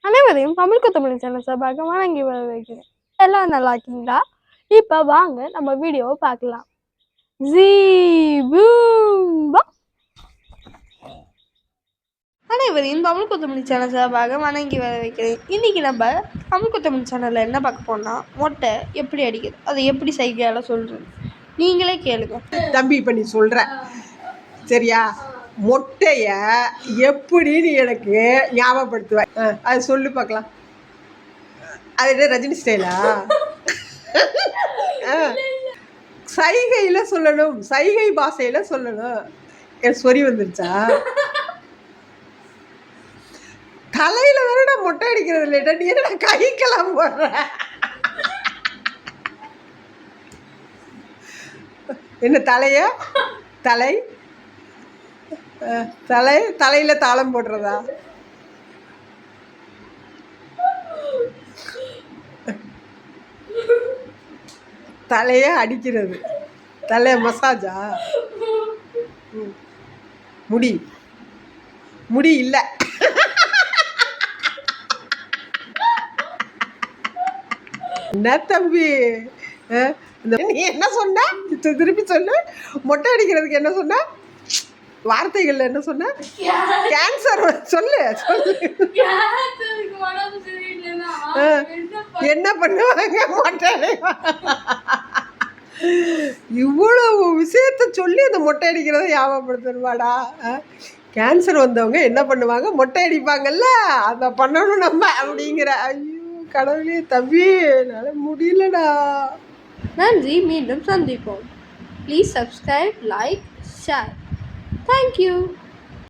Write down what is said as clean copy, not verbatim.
அனைவரையும் தமிழ் கொத்தமல்லி சேனல் சார்பாக வணங்கி வரவேற்கிறேன். எல்லாம் நல்லா இருக்கீங்களா? இப்போ வாங்க நம்ம வீடியோவை பார்க்கலாம். அனைவரையும் தமிழ் கொத்தமல்லி சேனல் சார்பாக வணங்கி வரவேற்கிறேன். இன்னைக்கு நம்ம தமிழ் கொத்தமல்லி சேனலில் என்ன பார்க்க போனா, மொட்டை எப்படி அடிக்கிறது, அதை எப்படி செய்கையால சொல்றது, நீங்களே கேளுங்க. தம்பி இப்போ நீ சொல்கிற சரியா, மொட்டைய எப்படின்னு எனக்கு ஞாபகப்படுத்துவ, அது சொல்லு பார்க்கலாம். அது என்ன ரஜினி ஸ்டைலா? சைகையில் சொல்லணும், சைகை பாஷையில் சொல்லணும். என் சொறி வந்துருச்சா? தலையில் தானே நான் மொட்டை அடிக்கிறது இல்லைடா, நீ என்ன கைக்கெல்லாம் போடுற? என்ன தலைய தலை தலை தலையில் தாளம் போடுறதா? தலைய அடிக்கிறது, தலை மசாஜா? முடி முடி இல்லை. என்ன தம்பி நீ என்ன சொன்ன? திருப்பி சொல்லு. மொட்டை அடிக்கிறதுக்கு என்ன சொன்ன? வார்த்தைகள்ல என்ன சொன்ன? கேன்சர் சொல்லு சொல்லு. என்ன பண்ணுவாங்க மொட்டை? இவ்வளவு விஷயத்த சொல்லி அந்த மொட்டை அடிக்கிறத ஞாபகப்படுத்தணுமாடா? கேன்சர் வந்தவங்க என்ன பண்ணுவாங்க? மொட்டை அடிப்பாங்கல்ல, அதை பண்ணணும் நம்ம அப்படிங்கிற. ஐயோ கடவுளே தம்பி, என்னால் முடியலடா. நன்றி, மீண்டும் சந்திப்போம். Please subscribe, like, share. Thank you.